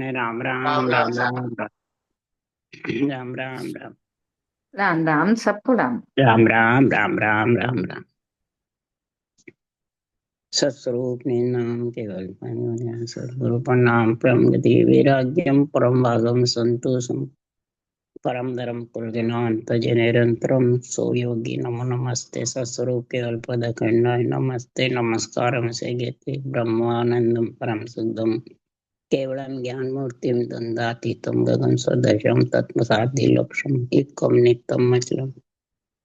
राम राम राम राम राम राम। राम राम राम राम राम राम राम सबको राम। राम राम राम राम राम राम। सत्स्वरूप नाम केवल सद्गुरु नाम परम गति वैराग्यम परम भागम संतोषम परम धर्म कुलजनान तज निरंतरम सो योगी नमो नमस्ते सत्स्वरूप केवल पद खंडाय नमस्ते नमस्कारम से गति ब्रह्मानंदम परम शुद्धम केवलम ज्ञान मूर्ति दंडातीतम गगन सदृशम तत्मसाधिलक्षम एकम नित्यम अचलम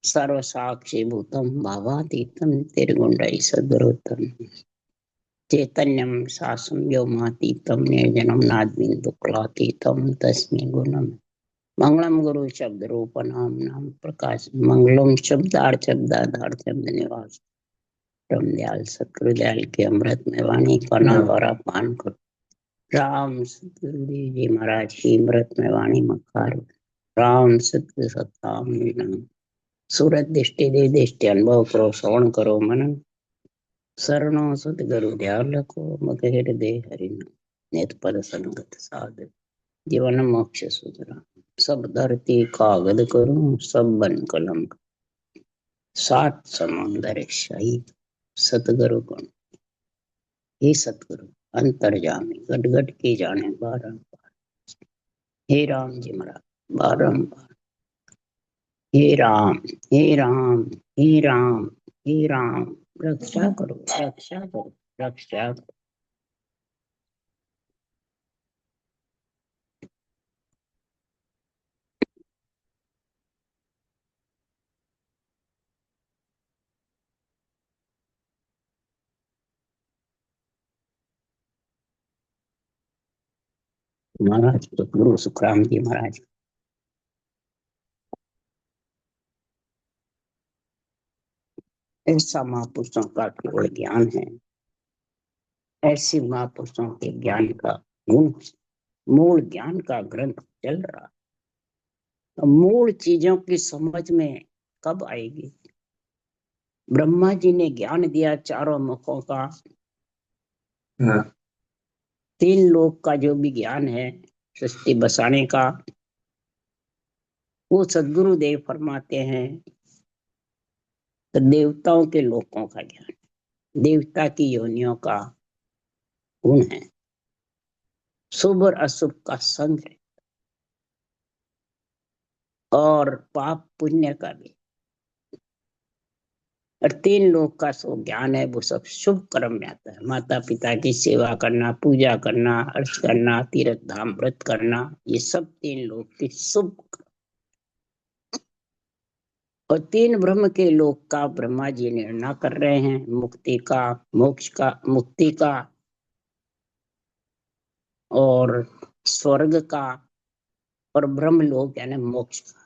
सर्व साक्षी भूतम भावातीतम निर्गुणै सदृतम चैतन्यम शासम व्योमातीतम निर्जनम नाद्बिन्दुक्लातीतम तस्मै गुणम मंगलम गुरु शब्द रूप नाम नाम प्रकाश मंगलम शब्दार्थ शब्दाधार शब्द निवास परम दयाल सतगुरुदयाल के अमृत में वाणी कना द्वारा पान करो। राम सतगुरुदेव जी महाराज की अमृत में वाणी मकार राम सत्य सत्ताम सूरत दृष्टि दे दृष्टि अनुभव करो श्रवण करो मनन शरणो सतगुरु ध्यान रखो मग हृदय हरिन नित पद संगत साध जीवन मोक्ष सुधरा सब धरती कागद करूं सब बन कलम सात समुंदर शाही सतगुरु गुण हे सतगुरु अंतर्जामी गट गट के जाने बारंबार हे राम जी महाराज बारंबार हे राम हे राम हे राम हे राम रक्षा करो रक्षा करो रक्षा करो। महाराज तो गुरु सुखराम जी महाराज ऐसा महापुरुषों का केवल ज्ञान है। ऐसी महापुरुषों के ज्ञान का गुण मूल ज्ञान का ग्रंथ चल रहा। तो मूल चीजों की समझ में कब आएगी। ब्रह्मा जी ने ज्ञान दिया चारों मुखों का। तीन लोक का जो भी ज्ञान है सृष्टि बसाने का वो सदगुरु देव फरमाते हैं। तो देवताओं के लोकों का ज्ञान देवता की योनियों का गुण है। शुभ और अशुभ का संग है और पाप पुण्य का भी। और तीन लोक का सो ज्ञान है वो सब शुभ कर्म में आता है। माता पिता की सेवा करना पूजा करना अर्च करना तीर्थ धाम व्रत करना ये सब तीन लोक के शुभ। और तीन ब्रह्म के लोक का ब्रह्मा जी निर्णय कर रहे हैं मुक्ति का मोक्ष का मुक्ति का और स्वर्ग का और ब्रह्म लोक यानी मोक्ष का।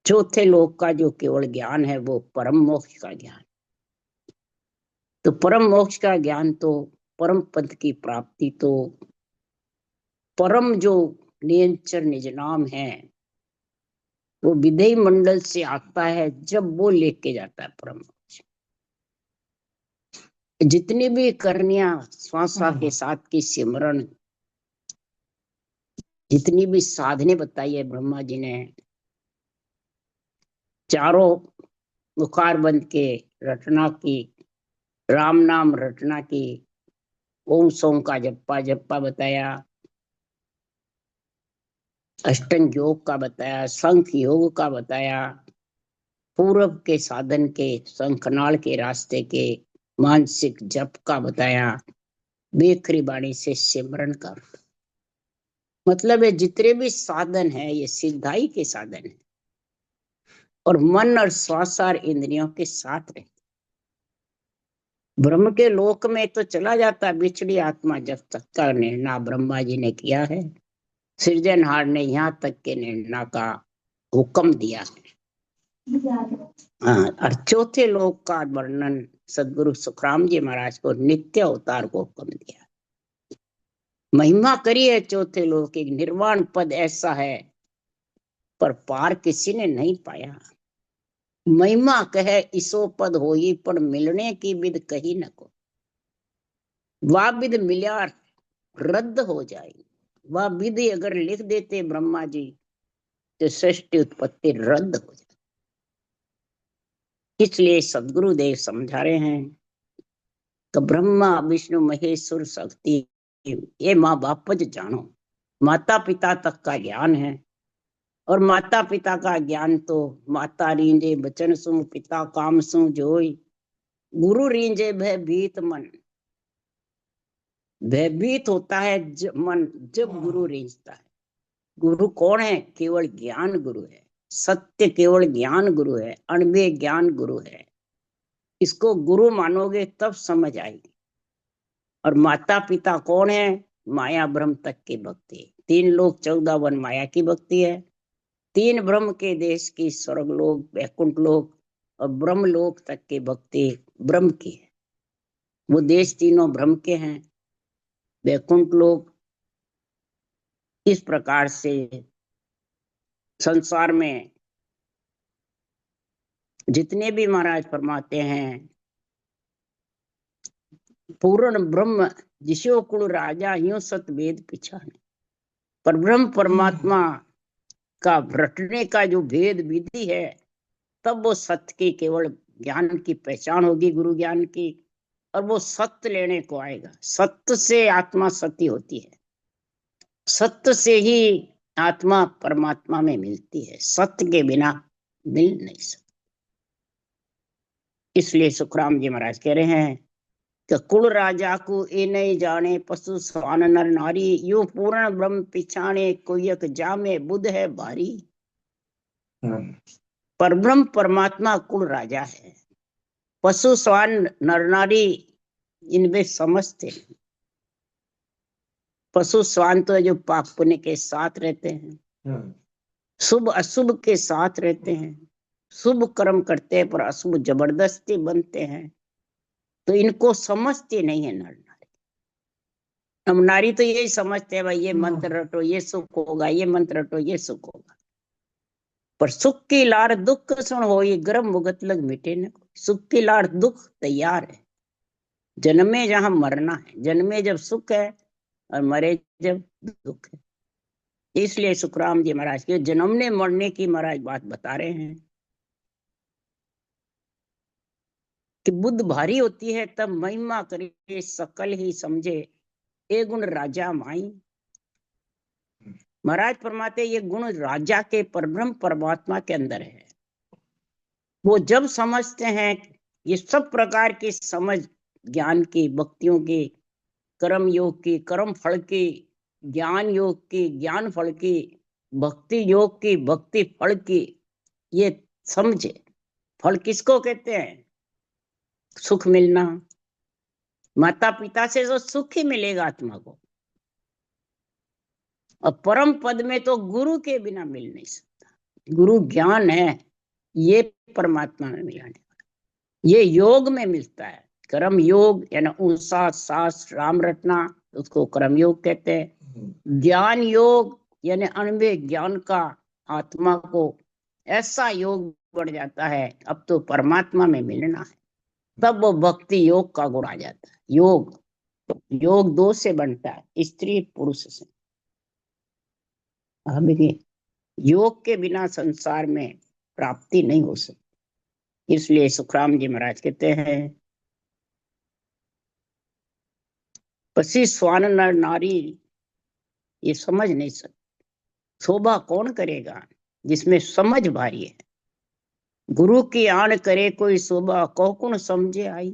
चौथे लोक का जो केवल ज्ञान है वो परम मोक्ष का ज्ञान। तो परम मोक्ष का ज्ञान तो परम पद की प्राप्ति तो परम जो नियंचर निज नाम है वो विधेय मंडल से आता है जब वो लेके जाता है परम मोक्ष। जितनी भी करनिया श्वासा के साथ की सिमरण जितनी भी साधने बताई है ब्रह्मा जी ने चारों मुखार बंद के रटना की राम नाम रटना की ओम सोम का जप्पा जप्पा बताया अष्टंग योग का बताया संख योग का बताया पूरब के साधन के शंखनाल के रास्ते के मानसिक जप का बताया बेखरी बाणी से सिमरन का मतलब है जितने भी साधन है ये सिद्धाई के साधन है और मन और श्वास और इंद्रियों के साथ रहे। ब्रह्म के लोक में तो चला जाता बिछड़ी आत्मा जब तक का निर्णय ब्रह्मा जी ने किया है। सृजनहार ने यहाँ तक के निर्णय का हुक्म दिया है। हाँ और चौथे लोक का वर्णन सदगुरु सुखराम जी महाराज को नित्य अवतार को हुक्म दिया। महिमा करी है चौथे लोक एक निर्वाण पद ऐसा है पर पार किसी ने नहीं पाया। महिमा कहे इसो पद होई पर मिलने की विद कही न को। वाह विद मिल्यार रद्द हो जाएगी। वह विधि अगर लिख देते ब्रह्मा जी तो सृष्टि उत्पत्ति रद्द हो जाए। इसलिए सदगुरुदेव समझा रहे हैं कि ब्रह्मा विष्णु महेश्वर शक्ति ये माँ बाप जानो, माता पिता तक का ज्ञान है। और माता पिता का ज्ञान तो माता रींजे बचन सु पिता काम सु जोई, गुरु रींजे भयभीत मन। भयभीत होता है मन जब गुरु रींजता है। गुरु कौन है? केवल ज्ञान गुरु है, सत्य केवल ज्ञान गुरु है, अणबे ज्ञान गुरु है। इसको गुरु मानोगे तब समझ आएगी। और माता पिता कौन है? माया ब्रह्म तक की भक्ति। 3 लोक 14 वन माया की भक्ति है। 3 ब्रह्म के देश की स्वर्ग लोक, वैकुंठ लोक और ब्रह्म लोक तक की भक्ति ब्रह्म की है। वो देश तीनों ब्रह्म के हैं। वैकुंठ लोक इस प्रकार से संसार में जितने भी महाराज फरमाते हैं, पूर्ण ब्रह्म जिसो कुल राजा यूं सत वेद पिछाने। पर ब्रह्म परमात्मा का रटने का जो भेद विधि है, तब वो सत्य की केवल ज्ञान की पहचान होगी, गुरु ज्ञान की। और वो सत्य लेने को आएगा। सत्य से आत्मा सत्य होती है, सत्य से ही आत्मा परमात्मा में मिलती है, सत्य के बिना मिल नहीं सकती। इसलिए सुखराम जी महाराज कह रहे हैं कि कुल राजा को ए नहीं जाने, पशु स्वान नर नारी, यूं पूर्ण ब्रह्म पिछाने, कोयक जामे बुध है भारी। पर ब्रह्म परमात्मा कुल राजा है, पशु स्वान नर नारी इनमें समझते हैं। पशु स्वान तो जो पाप पुण्य के साथ रहते हैं, शुभ अशुभ के साथ रहते हैं, शुभ कर्म करते हैं पर अशुभ जबरदस्ती बनते हैं, तो इनको समझते नहीं है नर नारी। हम नारी तो यही समझते हैं भाई ये मंत्र रटो ये सुख होगा, ये मंत्र रटो ये सुख होगा। पर सुख की लार दुख सुन हो, ये गर्म मुगत लग मिटे न। सुख की लार दुख तैयार है, जन्मे जहां मरना है। जन्मे जब सुख है और मरे जब दुख है। इसलिए सुखराम जी महाराज के जन्मने मरने की महाराज बात बता रहे हैं कि बुद्ध भारी होती है तब महिमा करे सकल ही समझे, ए गुण राजा माई। महाराज फरमाते ये गुण राजा के परब्रह्म परमात्मा के अंदर है। वो जब समझते हैं ये सब प्रकार की समझ, ज्ञान की, भक्तियों की, कर्म योग की, कर्म फल की, ज्ञान योग की, ज्ञान फल की, भक्ति योग की, भक्ति फल की, ये समझे। फल किसको कहते हैं? सुख मिलना। माता पिता से तो सुख ही मिलेगा आत्मा को, और परम पद में तो गुरु के बिना मिल नहीं सकता। गुरु ज्ञान है, ये परमात्मा में मिलाने वाला, ये योग में मिलता है। कर्म योग यानी उषा सास राम रटना, उसको कर्म योग कहते हैं। ज्ञान योग यानी अणुवे ज्ञान का आत्मा को ऐसा योग बढ़ जाता है, अब तो परमात्मा में मिलना है, तब वो भक्ति योग का गुण आ जाता है। योग योग 2 से बनता है, स्त्री पुरुष से। अब योग के बिना संसार में प्राप्ति नहीं हो सकती। इसलिए सुखराम जी महाराज कहते हैं पसी स्वान नर नारी ये समझ नहीं सकते। शोभा कौन करेगा? जिसमें समझ भारी है। गुरु की आन करे कोई शोभा, कौन समझे आई।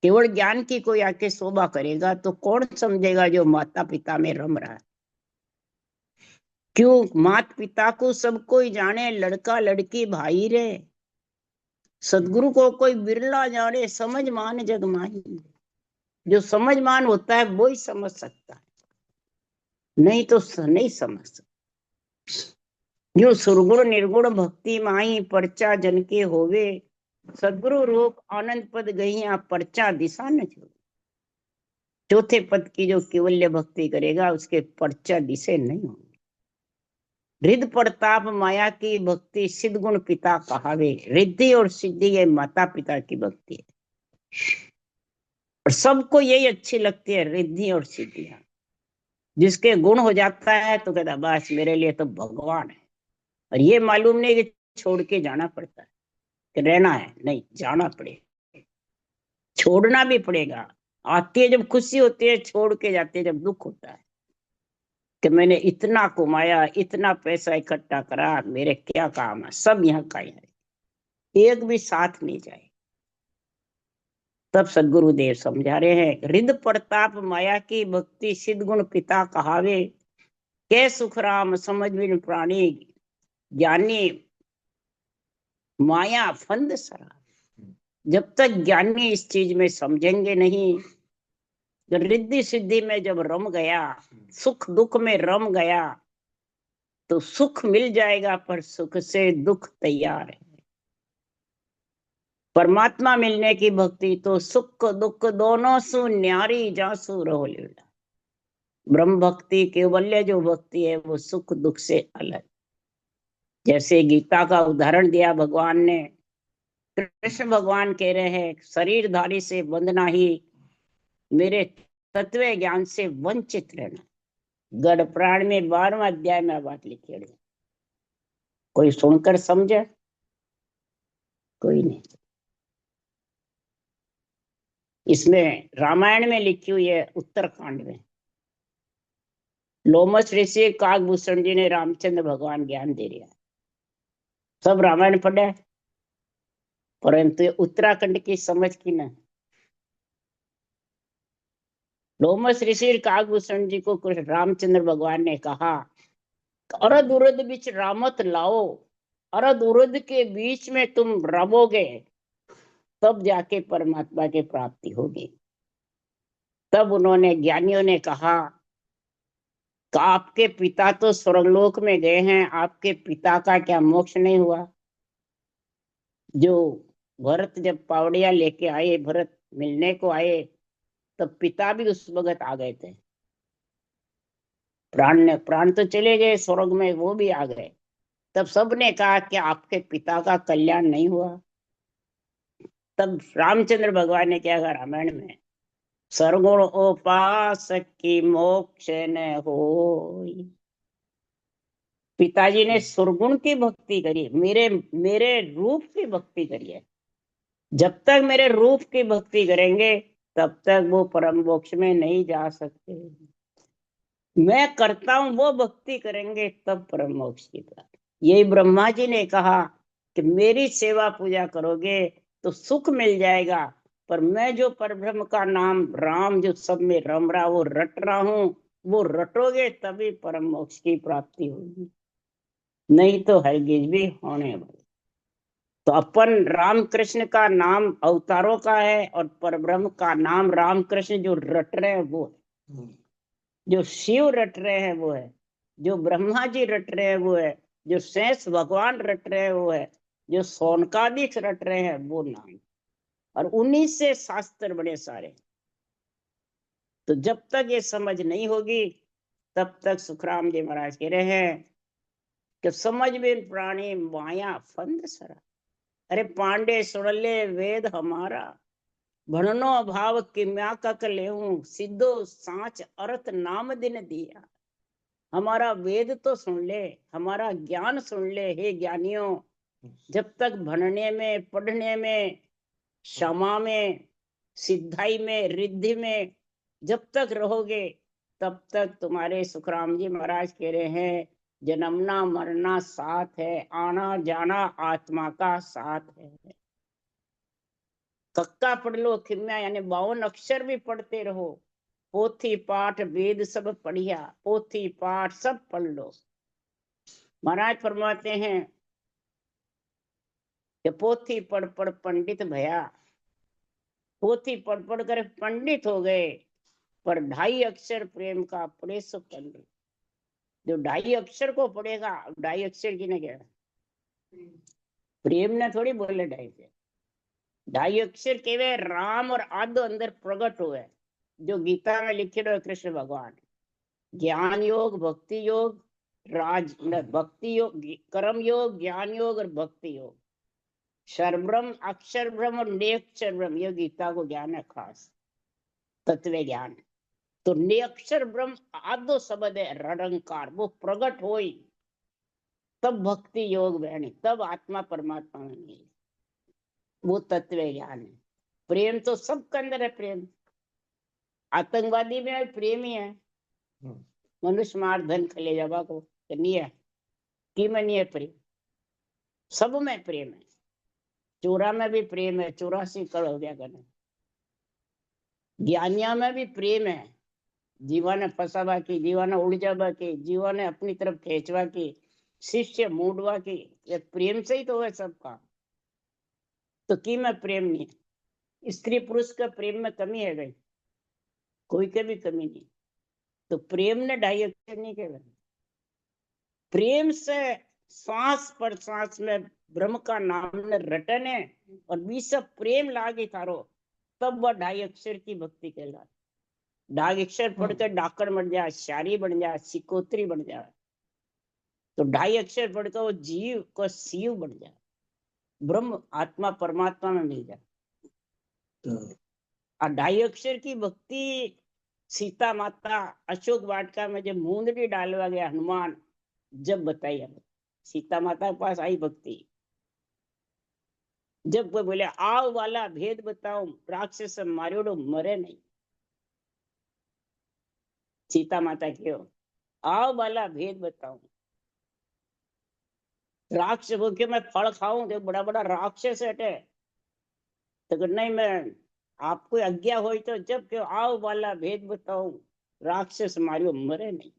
केवल ज्ञान की कोई आके शोभा करेगा तो कौन समझेगा जो माता पिता में रम रहा है। क्यों? माता पिता को सब कोई जाने, लड़का लड़की भाई रे। सदगुरु को कोई बिरला जाने, समझ मान जग माही। जो समझ मान होता है वो ही समझ सकता है, नहीं तो नहीं समझ सकता। जो सुरगुण निर्गुण भक्ति माही, परचा जन के होवे, सदगुरु रूप आनंद पद गई, परचा दिशा न छोड़े। चौथे पद की जो केवल्य भक्ति करेगा उसके परचा दिशे नहीं होंगे। रिद्ध प्रताप माया की भक्ति, सिद्ध गुण पिता कहावे। रिद्धि और सिद्धि ये माता पिता की भक्ति है, और सबको यही अच्छी लगती है, रिद्धि और सिद्धियां। जिसके गुण हो जाता है तो कहता बस मेरे लिए तो भगवान है। और ये मालूम नहीं कि छोड़ के जाना पड़ता है, कि रहना है नहीं, जाना पड़ेगा, छोड़ना भी पड़ेगा। आती है जब खुशी होती है, छोड़ के जाती है जब दुख होता है, कि मैंने इतना कमाया, इतना पैसा इकट्ठा करा, मेरे क्या काम है, सब यहाँ का ही है, एक भी साथ नहीं जाए। तब सदगुरुदेव समझा रहे हैं, रिद प्रताप माया की भक्ति, सिद्ध गुण पिता कहावे, के सुख राम समझ बिन प्राणी, ज्ञानी माया फंद सरा। जब तक ज्ञानी इस चीज में समझेंगे नहीं, जब रिद्धि सिद्धि में जब रम गया, सुख दुख में रम गया, तो सुख मिल जाएगा पर सुख से दुख तैयार है। परमात्मा मिलने की भक्ति तो सुख दुख दोनों सु न्यारी जासु रहो लीला। ब्रह्म भक्ति केवल्य जो भक्ति है वो सुख दुख से अलग। जैसे गीता का उदाहरण दिया भगवान ने, कृष्ण भगवान कह रहे हैं शरीरधारी से बंधना ही मेरे तत्व ज्ञान से वंचित रहना। गढ़ प्राण में 12वां अध्याय में बात लिखी है। कोई सुनकर समझे? कोई नहीं। इसमें रामायण में लिखी हुई है, उत्तरकांड में लोमस ऋषि काकभूषण जी ने रामचंद्र भगवान ज्ञान दे दिया। सब रामायण पढ़े, परंतु उत्तराखंड की समझ की न। लोमस ऋषि काकभूषण जी को कृष्ण रामचंद्र भगवान ने कहा, अरद उरद बीच रामत लाओ, अरद उरद के बीच में तुम रमोगे तब जाके परमात्मा की प्राप्ति होगी। तब उन्होंने ज्ञानियों ने कहा कि आपके पिता तो स्वर्गलोक में गए हैं, आपके पिता का क्या मोक्ष नहीं हुआ? जो भरत जब पावड़िया लेके आए, भरत मिलने को आए, तब पिता भी उस वक्त आ गए थे। प्राण तो चले गए स्वर्ग में, वो भी आ गए। तब सबने कहा कि आपके पिता का कल्याण नहीं हुआ। तब रामचंद्र भगवान ने क्या कहा रामायण में, सरगुण उपासक की मोक्ष न होई। पिताजी ने सुरगुण की भक्ति करी, मेरे मेरे रूप की भक्ति करी है। जब तक मेरे रूप की भक्ति करेंगे तब तक वो परम मोक्ष में नहीं जा सकते। मैं करता हूं वो भक्ति करेंगे तब परम मोक्ष की प्राप्ति। यही ब्रह्मा जी ने कहा कि मेरी सेवा पूजा करोगे तो सुख मिल जाएगा, पर मैं जो परब्रह्म का नाम राम जो सब में रम रहा, वो रट रहा हूं, वो रटोगे तभी परम मोक्ष की प्राप्ति होगी, नहीं तो हरगिज भी होने वाली। तो अपन रामकृष्ण का नाम अवतारों का है और परब्रह्म का नाम रामकृष्ण जो रट रहे हैं वो है, जो शिव रट रहे हैं वो है, जो ब्रह्मा जी रट रहे हैं वो है, जो शेष भगवान रट रहे हैं वो है, जो सोनकादिक रट रहे हैं वो नाम, और उन्हीं से शास्त्र बड़े सारे। तो जब तक ये समझ नहीं होगी तब तक सुखराम जी महाराज कह रहे हैं कि समझ में प्राणी माया फंद सरा। अरे पांडे सुन ले वेद हमारा, भणनो भाव किम्या कक लेऊं, सिद्धो सांच अर्थ नाम दिन दिया। हमारा वेद तो सुन ले, हमारा ज्ञान सुन ले हे ज्ञानियों। जब तक भणने में, पढ़ने में, क्षमा में, सिद्धाई में, रिद्धि में जब तक रहोगे तब तक तुम्हारे सुखराम जी महाराज कह रहे हैं जन्मना मरना साथ है, आना जाना आत्मा का साथ है। कक्का पढ़ लो, खिम्या यानी 52 अक्षर भी पढ़ते रहो, पोथी पाठ वेद सब पढ़िया, पोथी पाठ सब पढ़ लो। महाराज फरमाते हैं कि पोथी पढ़ पढ़ पंडित भया, पोथी पढ़ पढ़ कर पंडित हो गए, पर 2.5 अक्षर प्रेम का पढ़े सो पंडित। जो 2.5 अक्षर को पढ़ेगा, 2.5 अक्षर की ने क्या, प्रेम ने थोड़ी बोले 2.5 से। 2.5 अक्षर केवल राम और आदो अंदर प्रकट हुए, जो गीता में लिखे रहे कृष्ण भगवान। ज्ञान योग, भक्ति योग, राज भक्ति योग, कर्म योग, ज्ञान योग और भक्ति योग, क्षरब्रह्म, अक्षर ब्रह्म और निरक्षर ब्रह्म, ये गीता को ज्ञान है खास तत्व ज्ञान। तो निरक्षर ब्रह्म आदो शब्द है ररंकार, वो प्रगट होई तब भक्ति योग बहनी, तब आत्मा परमात्मा में मिली, वो तत्व ज्ञान है। प्रेम तो सबके अंदर है, प्रेम आतंकवादी में प्रेम ही है। मनुष्य मार धन खले जावा को नहीं है कि में नहीं है प्रेम, सब में प्रेम है। चोरा में भी प्रेम है, 84 करोड़ हो गया करने। ज्ञानिया में भी प्रेम है, जीवाने फसावा की, जीवाने उलझावा की, जीवाने अपनी तरफ खींचवा की, शिष्य मूडवा की, ये प्रेम से ही तो है सबका। तो की में प्रेम नहीं है, स्त्री पुरुष का प्रेम में कमी है गई, कोई के भी कमी नहीं। तो प्रेम ने 2.5 अक्षर नहीं कहवा, प्रेम से श्वास पर श्वास में ब्रह्म का नाम ने रटन है, और बीच से प्रेम लागे थारो, तब वह 2.5 अक्षर की भक्ति कहलाती। 2.5 अक्षर पढ़कर डाकड़ बन जाए, शारी बन जाए, सिकोत्री बन जाए, तो 2.5 अक्षर पढ़कर वो जीव को शिव बन जाए, ब्रह्म आत्मा परमात्मा में मिल जाए। और 2.5 अक्षर की भक्ति सीता माता अशोक वाटिका में जब मूंदड़ी डालवा गया हनुमान, जब बताई हमें सीता माता के पास आई भक्ति, जब वो बोले आओ वाला भेद बताओ, राक्षस मारियोड़ो मरे नहीं। सीता माता क्यों आओ वाला भेद बताओ, राक्षस हो के मैं फल खाऊं तो बड़ा बड़ा राक्षस हटे, तो नहीं मैं आपको आज्ञा हो तो जब क्यों आओ वाला भेद बताओ, राक्षस मारियो मरे नहीं।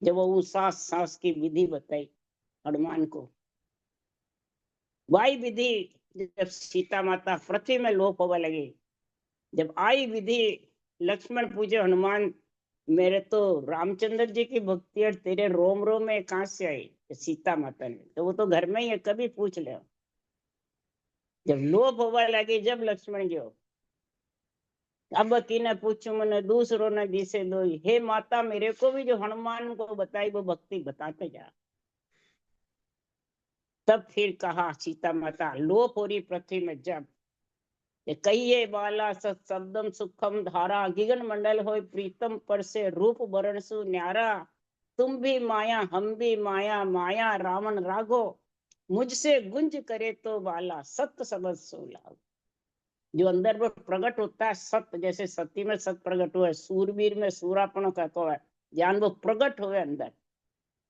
जब वो सांस सांस की विधि बताई हनुमान को, वाई विधि, जब सीता माता पृथ्वी में लोप होने लगी, जब आई विधि, लक्ष्मण पूछे हनुमान मेरे तो रामचंद्र जी की भक्ति और तेरे रोम रोम में कहां से आई? सीता माता ने, तो वो तो घर में ही है, कभी पूछ ले। जब लोप होने लगी, जब लक्ष्मण गयो, अब की ने पूछू मैंने दूसरों ने दिसे दो, हे माता मेरे को भी जो हनुमान को बताई वो भक्ति बताते जा। तब फिर कहा सीता माता लोप हो रही पृथ्वी में, जब कहिए बाला सत शब्दम सुखम धारा, गिगन मंडल हो प्रीतम पर से रूप वरण सु न्यारा, तुम भी माया हम भी माया, माया रावण राघो, मुझसे गुंज करे तो बाला सत्य सबद सो लाभ। जो अंदर में प्रकट होता है सत्य, जैसे सती में सत्य प्रकट हुआ है, सूरवीर में सूरापन कहता है, ज्ञान वो प्रकट हुए अंदर।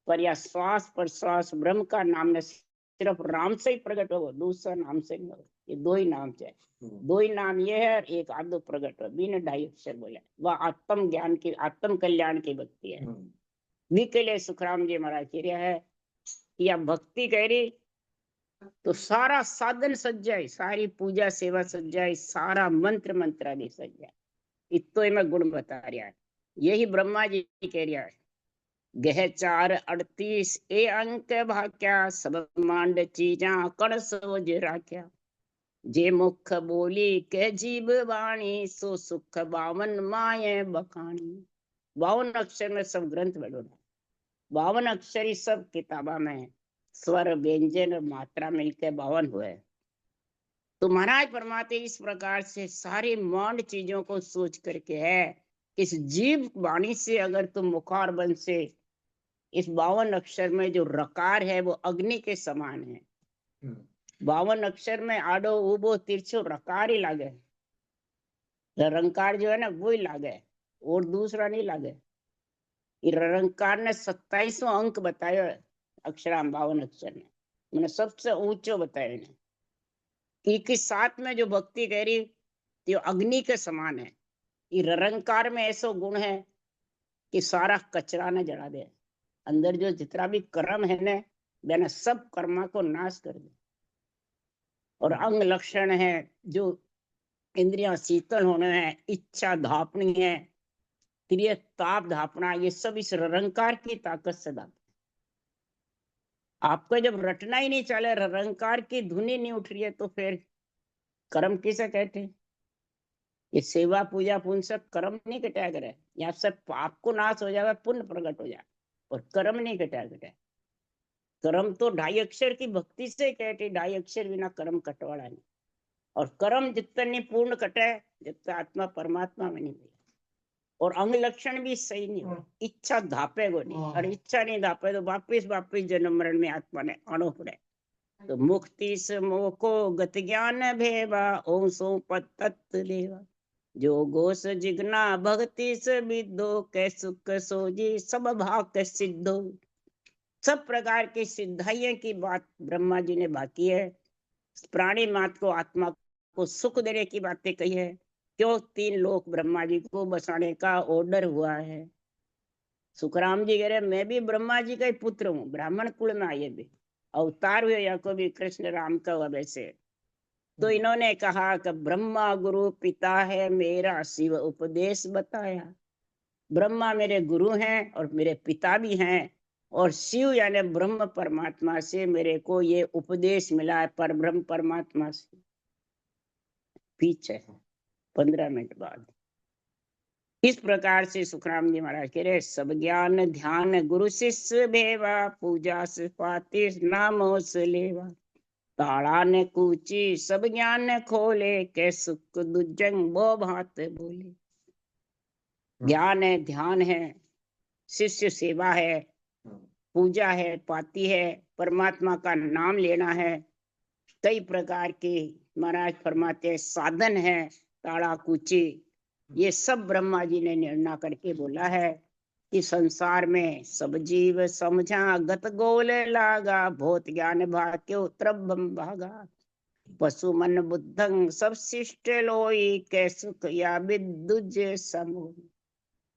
पर यह श्वास पर श्वास ब्रह्म का नाम ने सिर्फ राम से ही प्रकट हो, दूसरा नाम से नहीं हो। ये 2 ही नाम चाहिए, 2 ही नाम ये है, एक आदो प्रकट हो, बिना 2.5 अक्षर बोले। वह आत्म ज्ञान की, आत्म कल्याण की भक्ति है। वी के लिए सुखराम जी महाराज कह रहा है, या भक्ति कह रही तो सारा साधन सज जाए, सारी पूजा सेवा सज जाए, सारा मंत्र मंत्रादि सज जाए। इतो में गुण बता रहा है, यही ब्रह्मा जी कह रहा है। गह 4:38 ए अंक भाक्या, सब मांड चीजा कण सोज राख्या, जे मुख बोली के जीव वाणी, सो सुख 52 माये बखानी। 52 अक्षर में सब ग्रंथ बड़ो, 52 अक्षर ही सब किताबा में स्वर व्यंजन मात्रा मिलकर 52 हुए। तो महाराज परमात्मा इस प्रकार से सारी मांड चीजों को सोच करके है, इस जीव वाणी से अगर तुम मुखार बन से इस 52 अक्षर में जो रकार है वो अग्नि के समान है। 52 अक्षर में आडो उबो तिरछो रकार ही लागे, रंकार जो है ना वो ही लागे, और दूसरा नहीं लागे। रंकार ने 27वां अंक बताया अक्षराम 52 अक्षर में, मैंने सबसे ऊंचो बताया इन्हें। कि साथ में जो भक्ति कह रही तो अग्नि के समान है। ये रंकार में ऐसा गुण है कि सारा कचरा न जला दे, अंदर जो जितना भी कर्म है ना मैंने सब कर्मा को नाश कर दे। और अंग लक्षण है जो इंद्रियां शीतल होना है, इच्छा धापनी है, क्रिय ताप धापना, ये सब इस रंकार की ताकत से धाप। आपको जब रटना ही नहीं चले, रंकार की धुनी नहीं उठ रही है, तो फिर कर्म किसे कहते हैं? ये सेवा पूजा पुण्य सब कर्म नहीं कटाया करे, यहाँ सब पाप को नाश हो जाएगा, पुण्य प्रकट हो जाए, और कर्म नहीं कटाया करे। कर्म तो 2.5 अक्षर की भक्ति से कहते, 2.5 अक्षर बिना कर्म कटवाड़ा नहीं। और कर्म जितना नहीं पूर्ण कटे, जितना आत्मा परमात्मा में नहीं मिले। और अंग लक्षण भी सही नहीं हो, इच्छा धापे को नहीं, और इच्छा नहीं धापे तो वापिस वापिस जन्म मरण में आत्मा ने आनो पड़े। तो मुक्ति से मोको गत ज्ञान भेवा ओम सो पतत देवा जो गोस जिगना भक्ति से विदो कै सुख सोजी सब भाग सिद्धो। सब प्रकार की सिद्धाइयों की बात ब्रह्मा जी ने बाकी है। प्राणी मात्र को आत्मा को सुख देने की बातें कही है। क्यों 3 लोक ब्रह्मा जी को बसाने का ऑर्डर हुआ है। सुखराम जी कह रहे मैं भी ब्रह्मा जी का ही पुत्र हूँ, ब्राह्मण कुल में आए भी अवतार हुए या को भी कृष्ण राम का वैसे। तो इन्होंने कहा कि ब्रह्मा गुरु पिता है मेरा, शिव उपदेश बताया। ब्रह्मा मेरे गुरु हैं और मेरे पिता भी हैं, और शिव यानी ब्रह्म परमात्मा से मेरे को ये उपदेश मिला है, पर ब्रह्म परमात्मा से। पीछे 15 मिनट बाद इस प्रकार से सुखराम जी महाराज कह रहे सब ज्ञान ध्यान गुरु शिष्य भेवा पूजा से पाते नामो से लेवा ताड़ा ने कूची सब ज्ञान ने खोले के सुख दुजंग बो भात बोले। ज्ञान है, ध्यान है, शिष्य सेवा है, पूजा है, पाती है, परमात्मा का नाम लेना है, कई प्रकार के महाराज फरमाते साधन है, ताड़ा कुची, ये सब ब्रह्मा जी ने निर्णय करके बोला है कि संसार में सब जीव समझा गत गोल लागा भूत ज्ञान भाग्यो त्रभम भागा पशु मन बुद्धं सब शिष्ट लोई के सुख या विद्युज समूह।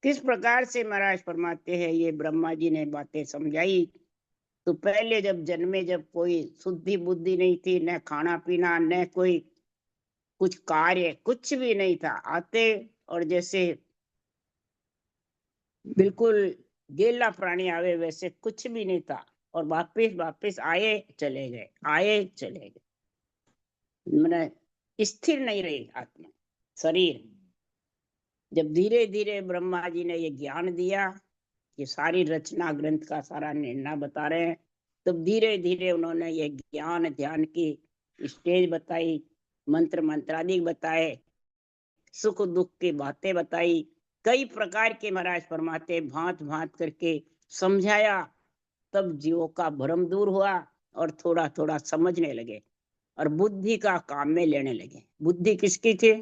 किस प्रकार से महाराज फरमाते हैं ये ब्रह्मा जी ने बातें समझाई। तो पहले जब जन्मे, जब कोई शुद्धि बुद्धि नहीं थी, न खाना पीना, न कोई कुछ कार्य, कुछ भी नहीं था, आते और जैसे बिल्कुल गेला प्राणी आवे वैसे कुछ भी नहीं था, और वापिस वापिस आए चले गए, आए चले गए, मैंने स्थिर नहीं रही आत्मा शरीर। जब धीरे धीरे ब्रह्मा जी ने ये ज्ञान दिया, ये सारी रचना ग्रंथ का सारा निर्णय बता रहे हैं, तब धीरे धीरे उन्होंने ये ज्ञान ध्यान की स्टेज बताई, मंत्र मंत्रादि बताए, सुख दुख की बातें बताई, कई प्रकार के महाराज फरमाते भांत भांत करके समझाया। तब जीवों का भ्रम दूर हुआ और थोड़ा थोड़ा समझने लगे और बुद्धि का काम में लेने लगे। बुद्धि किसकी थी?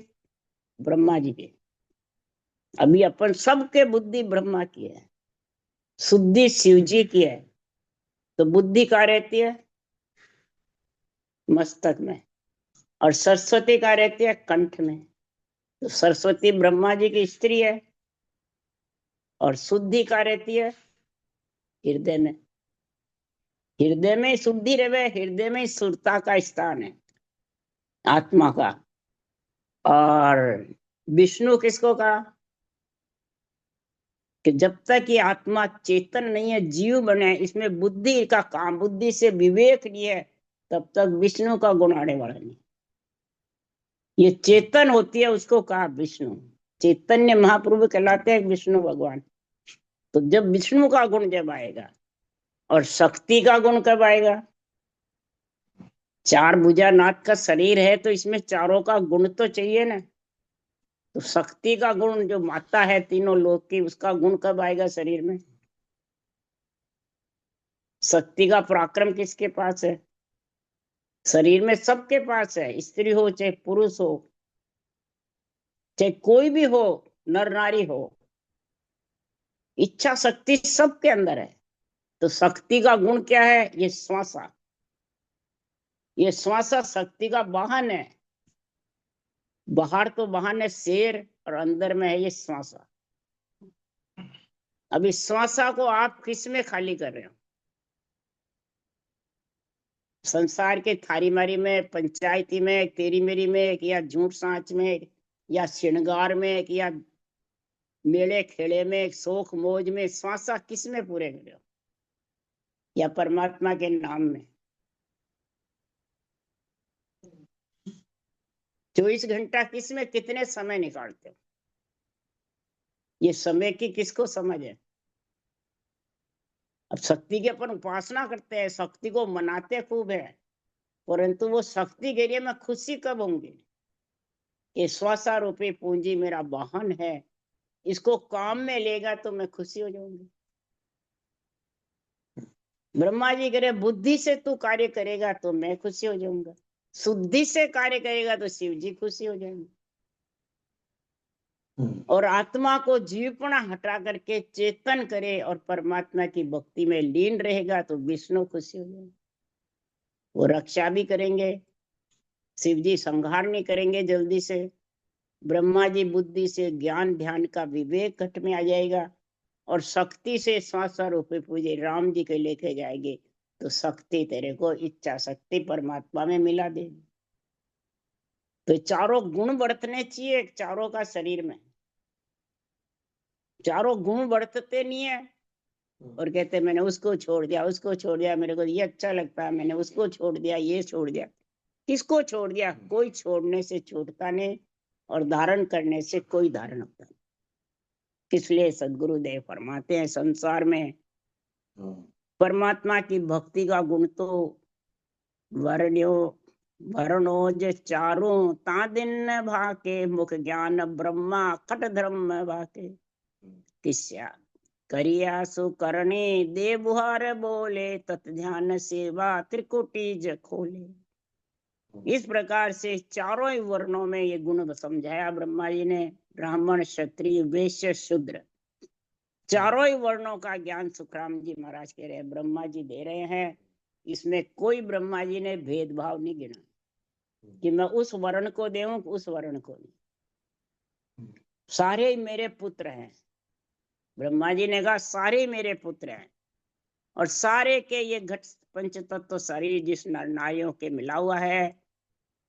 ब्रह्मा जी की। अभी अपन सबके बुद्धि ब्रह्मा की है, शुद्धि शिव जी की है। तो बुद्धि कहाँ रहती है? मस्तक में। और सरस्वती कहाँ रहती है? कंठ में। तो सरस्वती ब्रह्मा जी की स्त्री है, और शुद्धि कहाँ रहती है? हृदय में। हृदय में शुद्धि रहे, हृदय में सुरता का स्थान है आत्मा का। और विष्णु किसको कहा कि जब तक ये आत्मा चेतन नहीं है, जीव बने, इसमें बुद्धि का काम, बुद्धि से विवेक नहीं है, तब तक विष्णु का गुण आने वाला नहीं। ये चेतन होती है उसको कहा विष्णु। चैतन्य महाप्रभु कहलाते हैं विष्णु भगवान। तो जब विष्णु का गुण जब आएगा, और शक्ति का गुण कब आएगा? 4 भुजा नाथ का शरीर है, तो इसमें चारों का गुण तो चाहिए ना। तो शक्ति का गुण जो माता है तीनों लोक की, उसका गुण कब आएगा शरीर में? शक्ति का पराक्रम किसके पास है? शरीर में सबके पास है, स्त्री हो चाहे पुरुष हो, चाहे कोई भी हो, नर नारी हो, इच्छा शक्ति सबके अंदर है। तो शक्ति का गुण क्या है? ये श्वासा। ये श्वासा शक्ति का वाहन है। बाहर तो वाहन है शेर, और अंदर में है ये श्वासा। अब इस श्वासा को आप किस में खाली कर रहे हो? संसार के थारी मारी में, पंचायती में, तेरी मेरी में, या झूठ सांच में, या श्रृंगार में, या मेले खेले में, शोक मौज में, श्वासा किस में पूरे कर रहे हो? या परमात्मा के नाम में? 24 घंटा किस में कितने समय निकालते हो? ये समय की किसको समझ है? अब शक्ति की अपन उपासना करते हैं, शक्ति को मनाते खूब है, परंतु वो शक्ति के लिए मैं खुशी कब होंगी? ये श्वासारूपी पूंजी मेरा वाहन है, इसको काम में लेगा तो मैं खुशी हो जाऊंगी। ब्रह्मा जी कह रहे बुद्धि से तू कार्य करेगा तो मैं खुशी हो जाऊंगा, शुद्धि से कार्य करेगा तो शिव जी खुशी हो जाएंगे। और आत्मा को जीवपना हटा करके चेतन करे और परमात्मा की भक्ति में लीन रहेगा तो विष्णु खुशी हो जाएंगे। वो रक्षा भी करेंगे, शिव जी संहार नहीं करेंगे जल्दी से। ब्रह्मा जी बुद्धि से ज्ञान ध्यान का विवेक घट में आ जाएगा और शक्ति से स्वस्वरूप पूजे राम जी के लेके जाएंगे तो शक्ति तेरे को इच्छा शक्ति परमात्मा में मिला देगी। तो चारों गुण बरतने चाहिए चारों का शरीर में। चारों गुण बरतते नहीं है और कहते मैंने उसको छोड़ दिया, उसको छोड़ दिया, मेरे को ये अच्छा लगता है, मैंने उसको छोड़ दिया, ये छोड़ दिया। किसको छोड़ दिया? कोई छोड़ने से छूटता नहीं और धारण करने से कोई धारण होता नहीं। इसलिए सदगुरुदेव फरमाते हैं संसार में परमात्मा की भक्ति का गुण तो वर्णोज चारों ता दिन भाके मुख ज्ञान ब्रह्मा खट धर्म भाके किस्या करिया सुकरणे देवहार बोले तत् ध्यान सेवा त्रिकुटी ज खोले। इस प्रकार से चारों ही वर्णों में ये गुण समझाया ब्रह्मा जी ने। ब्राह्मण क्षत्रिय वैश्य शूद्र चारों ही वर्णों का ज्ञान सुखराम जी महाराज कह रहे हैं, ब्रह्मा जी दे रहे हैं। इसमें कोई ब्रह्मा जी ने भेदभाव नहीं गिना कि मैं उस वर्ण को देऊं उस वर्ण को नहीं। सारे ही मेरे पुत्र हैं। ब्रह्मा जी ने कहा सारे ही मेरे पुत्र हैं और सारे के ये घट पंच तत्व शरीर जिस नारियों के मिला हुआ है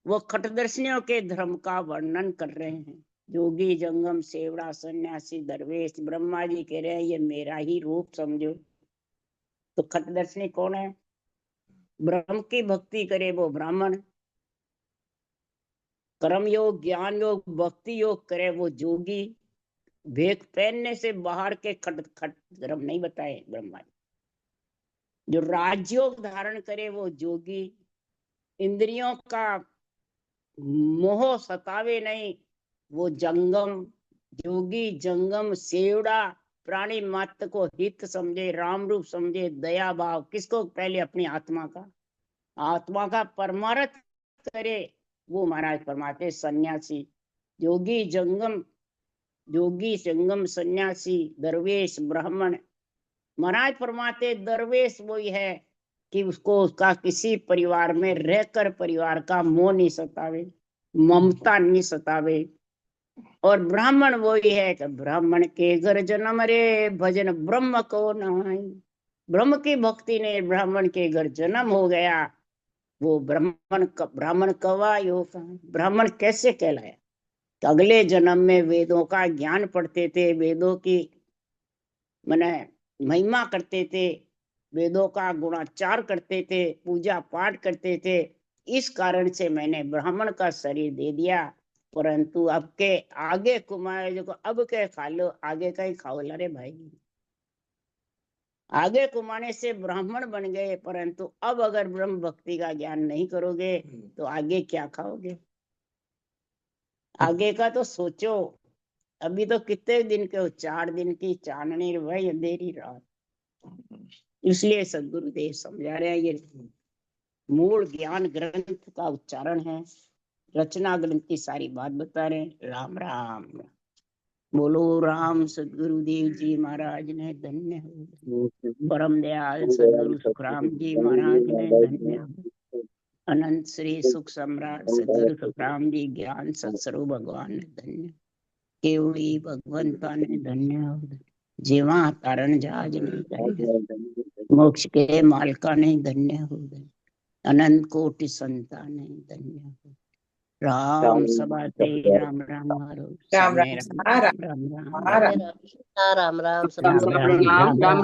वो खटदर्शनियों के धर्म का वर्णन कर रहे हैं। योगी जंगम सेवड़ा सन्यासी दरवेश ब्रह्मा जी कह रहे हैं ये मेरा ही रूप समझो। तो खटदर्शनी कौन है? ब्रह्म की भक्ति करे वो ब्राह्मण, कर्म योग ज्ञान योग भक्ति योग करे वो जोगी। भेद पहनने से बाहर के खट खट धर्म नहीं बताए ब्रह्मा जी। जो राजयोग धारण करे वो जोगी। इंद्रियों का मोह सतावे नहीं वो जंगम जोगी। जंगम सेवड़ा प्राणी मात्र को हित समझे, राम रूप समझे, दया भाव। किसको? पहले अपनी आत्मा का परमार्थ करे वो महाराज फरमाते सन्यासी। योगी जंगम सन्यासी दरवेश ब्राह्मण। महाराज फरमाते दरवेश वही है कि उसको उसका किसी परिवार में रहकर परिवार का मोह नहीं सतावे, ममता नहीं सतावे। और ब्राह्मण वही है कि ब्राह्मण के घर जन्म रे भजन ब्रह्म को नहाई। ब्रह्म की भक्ति ने ब्राह्मण के घर जन्म हो गया। वो ब्राह्मण कवा योग ब्राह्मण कैसे कहलाया? तो अगले जन्म में वेदों का ज्ञान पढ़ते थे, वेदों की मने महिमा करते थे, वेदों का गुणाचार करते थे, पूजा पाठ करते थे। इस कारण से मैंने ब्राह्मण का शरीर दे दिया। परंतु अब के आगे कुमार जो अब के खा लो, आगे का ही खाओ रे भाई। आगे कुमाने से ब्राह्मण बन गए, परंतु अब अगर ब्रह्म भक्ति का ज्ञान नहीं करोगे तो आगे क्या खाओगे? आगे का तो सोचो। अभी तो कितने दिन के हो? 4 दिन की चांदनी वही अंधेरी रात। इसलिए सदगुरुदेव समझा रहे हैं ये मूल ज्ञान ग्रंथ का उच्चारण है। रचना ग्रंथ की सारी बात बता रहे हैं। राम राम बोलो राम। सदगुरुदेव जी महाराज ने धन्य हो। परम दयाल सदगुरु सुखराम जी महाराज ने धन्य हो। अनंत श्री सुख सम्राट सदगुरु सुखराम जी ज्ञान सत्स्वरूप भगवान ने धन्य। केवड़ी भगवंता ने धन्य हो। जीवा तारण जहाज ने धन्य। मोक्ष के मालका ने धन्य हो। अनंत कोटि संतान ने धन्य हो। राम सभा ते राम राम हरो राम समय राम राम राम राम राम राम राम राम राम।